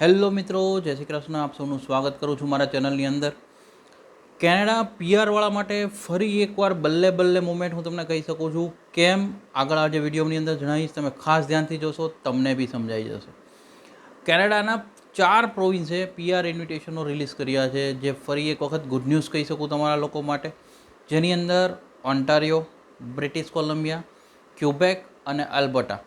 Hello મિત્રો, જય શ્રી કૃષ્ણ. આપ સૌનું સ્વાગત કરું છું મારા ચેનલની અંદર. કેનેડા પીઆરવાળા માટે ફરી એકવાર બલ્લે બલ્લે મુમેન્ટ હું તમને કહી શકું છું. કેમ આગળ આજે વિડીયોની અંદર જણાવીશ, તમે ખાસ ધ્યાનથી જોશો તમને બી સમજાઈ જશે. કેનેડાના 4 પ્રોવિન્સે પીઆર ઇન્વિટેશનો રિલીઝ કર્યા છે, જે ફરી એક વખત ગુડ ન્યૂઝ કહી શકું તમારા લોકો માટે. જેની અંદર ઓન્ટારિયો, બ્રિટિશ કોલંબિયા, ક્યુબેક અને આલ્બર્ટા.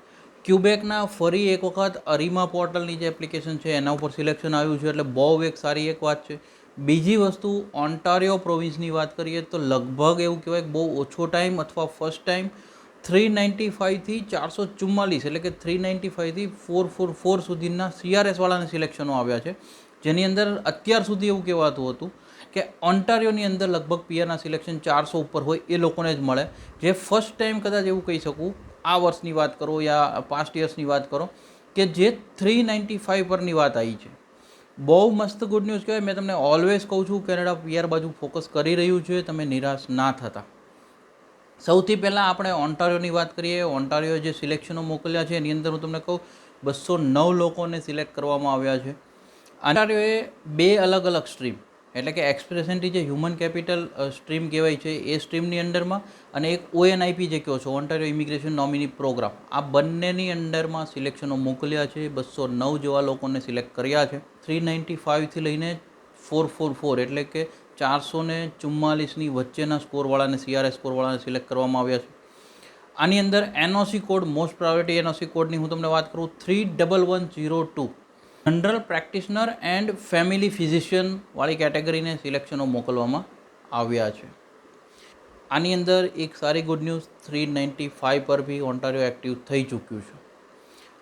ક્યુબેકના ફરી એક વખત અરીમા પોર્ટલની જે એપ્લિકેશન છે એના ઉપર સિલેક્શન આવ્યું છે, એટલે બહુ એક સારી એક વાત છે. બીજી વસ્તુ, ઓન્ટારિયો પ્રોવિન્સની વાત કરીએ તો લગભગ એવું કહેવાય કે બહુ ઓછો ટાઈમ અથવા ફર્સ્ટ ટાઈમ 395થી 444 એટલે કે 395થી 444 સુધીના CRS-વાળાને સિલેક્શનો આવ્યા છે. જેની અંદર અત્યાર સુધી એવું કહેવાતું હતું કે ઓન્ટારિયોની અંદર લગભગ પીઆરના સિલેક્શન 400 ઉપર હોય એ લોકોને જ મળે. જે ફર્સ્ટ ટાઈમ કદાચ એવું કહી શકું, આ વર્ષની વાત કરો યા પાસ્ટ યર્સની વાત કરો, કે જે 395 પરની વાત આવી છે. બહુ મસ્ત ગુડ ન્યૂઝ કહેવાય. મેં તમને ઓલવેઝ કહું છું, કેનેડા પીઆર બાજુ ફોકસ કરી રહ્યું છે, તમે નિરાશ ના થતા. સૌથી પહેલાં આપણે ઓન્ટારિયોની વાત કરીએ. ઓન્ટારિયો જે સિલેક્શનો મોકલ્યા છે એની અંદર હું તમને કહું 209 લોકોને સિલેક્ટ કરવામાં આવ્યા છે. ઓન્ટારિયોએ 2 અલગ અલગ સ્ટ્રીમ, એટલે કે એક્સપ્રેસન્ટી જે હ્યુમન કેપિટલ સ્ટ્રીમ કહેવાય છે એ સ્ટ્રીમની અંડરમાં, અને એક ONIP જે કહો છો ઓન્ટારિયો ઇમિગ્રેશન નોમિની પ્રોગ્રામ, આ બંનેની અંડરમાં સિલેક્શનો મોકલ્યા છે. 209 જેવા લોકોને સિલેક્ટ કર્યા છે. 395થી લઈને 444 એટલે કે 444ની વચ્ચેના સ્કોરવાળાને, CRS સ્કોરવાળાને સિલેક્ટ કરવામાં આવ્યા છે. આની અંદર NOC code, most priority NOC કોડની હું તમને વાત કરું, 31102 general practitioner and family physician વાળી કેટેગરીને સિલેક્શનો મોકલવામાં આવ્યા છે. આની અંદર એક સારી ગુડ ન્યૂઝ, 395 પર બી ઓન્ટારિયો એક્ટિવ થઈ ચૂક્યું છે.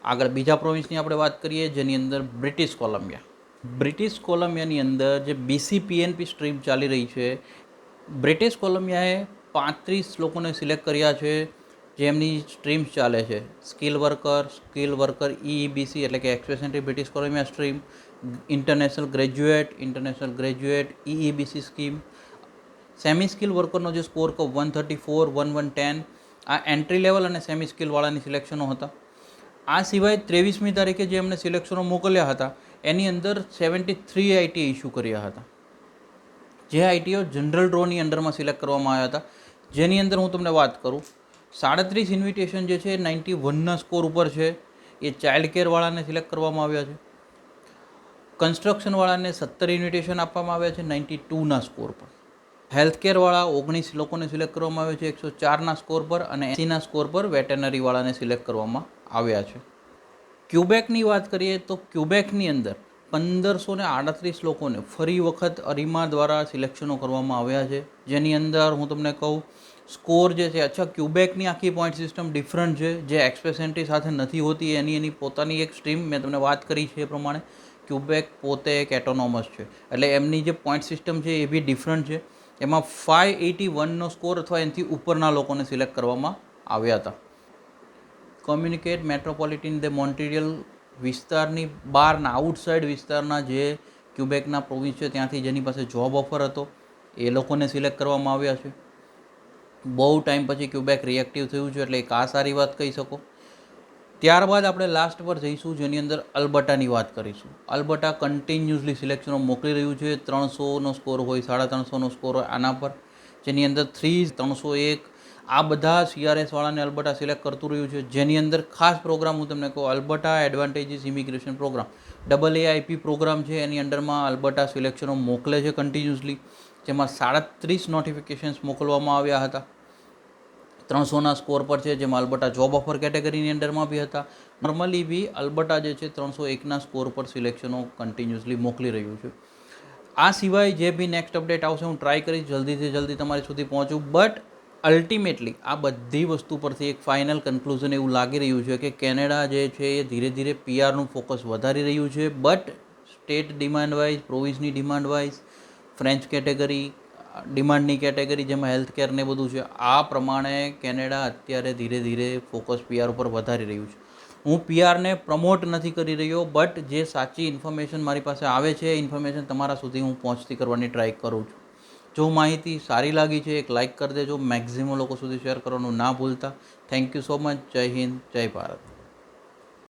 આગળ બીજા પ્રોવિન્સની આપણે વાત કરીએ, જેની અંદર બ્રિટિશ કોલંબિયા. બ્રિટિશ કોલંબિયાની અંદર જે BCPNP સ્ટ્રીમ ચાલી રહી છે, બ્રિટિશ કોલંબિયાએ 35 લોકોને સિલેક્ટ કર્યા છે, જેમની સ્ટ્રીમ્સ ચાલે છે સ્કિલ વર્કર EEBC એટલે કે express entry British Columbia stream, international graduate EEBC scheme. Semi skill વર્કરનો જે સ્કોર કહો 134, 1110, આ એન્ટ્રી લેવલ અને સેમી સ્કિલવાળાની સિલેક્શનો હતા. આ સિવાય 23મી તારીખે જે એમને સિલેક્શનો મોકલ્યા હતા એની અંદર 73 ITA ઇસ્યુ કર્યા હતા. જે ITO જનરલ ડ્રોની અંડરમાં સિલેક્ટ કરવામાં આવ્યા હતા. જેની અંદર હું તમને વાત કરું, 37 ઇન્વિટેશન જે છે 91ના સ્કોર ઉપર છે, એ ચાઇલ્ડ કેરવાળાને સિલેક્ટ કરવામાં આવ્યા છે. કન્સ્ટ્રક્શનવાળાને 17 ઇન્વિટેશન આપવામાં આવ્યા છે 92ના સ્કોર પર. હેલ્થકેરવાળા 19 લોકોને સિલેક્ટ કરવામાં આવ્યા છે 104ના સ્કોર પર, અને 80ના સ્કોર પર વેટરનરીવાળાને સિલેક્ટ કરવામાં આવ્યા છે. ક્યુબેકની વાત કરીએ તો ક્યુબેકની અંદર 1538 લોકોને ફરી વખત અરીમા દ્વારા સિલેક્શનો કરવામાં આવ્યા છે. જેની અંદર હું તમને કહું, સ્કોર જે છે, અચ્છા ક્યુબેકની આખી પોઈન્ટ સિસ્ટમ ડિફરન્ટ છે, જે એક્સપ્રેસન્ટી સાથે નથી હોતી. એની પોતાની એક સ્ટ્રીમ મેં તમને વાત કરી છે એ પ્રમાણે ક્યુબેક પોતે એક એટોનોમસ છે, એટલે એમની જે પોઈન્ટ સિસ્ટમ છે એ બી ડિફરન્ટ છે. એમાં 581નો સ્કોર અથવા એનાથી ઉપરના લોકોને સિલેક્ટ કરવામાં આવ્યા હતા. કોમ્યુનિકેટ મેટ્રોપોલિટન ધ મોન્ટ્રીયલ વિસ્તારની બહારના, આઉટસાઇડ વિસ્તારના જે ક્યુબેકના પ્રોવિન્સ છે ત્યાંથી જેની પાસે જોબ ઓફર હતો એ લોકોને સિલેક્ટ કરવામાં આવ્યા છે. બહુ ટાઈમ પછી ક્યુબેક રિએક્ટિવ થયું છે, એટલે એક આ સારી વાત કહી શકો. ત્યારબાદ આપણે લાસ્ટ પર જઈશું, જેની અંદર આલ્બર્ટાની વાત કરીશું. આલ્બર્ટા કન્ટિન્યુઅસલી સિલેક્શનો મોકલી રહ્યું છે. 300નો સ્કોર હોય, 350નો સ્કોર હોય આના પર, જેની અંદર 301 આ બધા CRS-વાળાને આલ્બર્ટા સિલેક્ટ કરતું રહ્યું છે. જેની અંદર ખાસ પ્રોગ્રામ હું તમને કહું, Alberta advantages immigration program, AAIP program છે, એની અંડરમાં આલ્બર્ટા સિલેક્શનો મોકલે છે કન્ટિન્યુઅસલી, જેમાં 37 નોટિફિકેશન્સ મોકલવામાં આવ્યા હતા 300ના સ્કોર પર છે, જેમાં આલ્બર્ટા જોબ ઓફર કેટેગરીની અંડરમાં બી હતા. નોર્મલી બી આલ્બર્ટા જે છે 301ના સ્કોર પર સિલેક્શનો કન્ટિન્યુઅસલી મોકલી રહ્યું છે. આ સિવાય જે બી નેક્સ્ટ અપડેટ આવશે હું ટ્રાય કરીશ જલ્દીથી જલ્દી તમારી સુધી પહોંચું. બટ અલ્ટિમેટલી આ બધી વસ્તુ પરથી એક ફાઇનલ કન્ક્લુઝન એવું લાગી રહ્યું છે કે કેનેડા જે છે એ ધીરે ધીરે પીઆરનું ફોકસ વધારી રહ્યું છે. બટ સ્ટેટ ડિમાન્ડ વાઇઝ, પ્રોવિન્સની ડિમાન્ડ વાઇઝ, ફ્રેન્ચ કેટેગરી, ડિમાન્ડની કેટેગરી જેમાં હેલ્થ કેર ને બધું છે, આ પ્રમાણે કેનેડા અત્યારે ધીરે ધીરે ફોકસ પીઆર ઉપર વધારી રહ્યું છે. હું પીઆરને પ્રમોટ નથી કરી રહ્યો, બટ જે સાચી ઇન્ફોર્મેશન મારી પાસે આવે છે એ ઇન્ફોર્મેશન તમારા સુધી હું પહોંચતી કરવાની ટ્રાય કરું છું. જો માહિતી સારી લાગી છે એક લાઇક કરી દેજો, મેક્ઝિમમ લોકો સુધી શેર કરવાનું ના ભૂલતા. Thank you so much. જય હિન્દ, જય ભારત.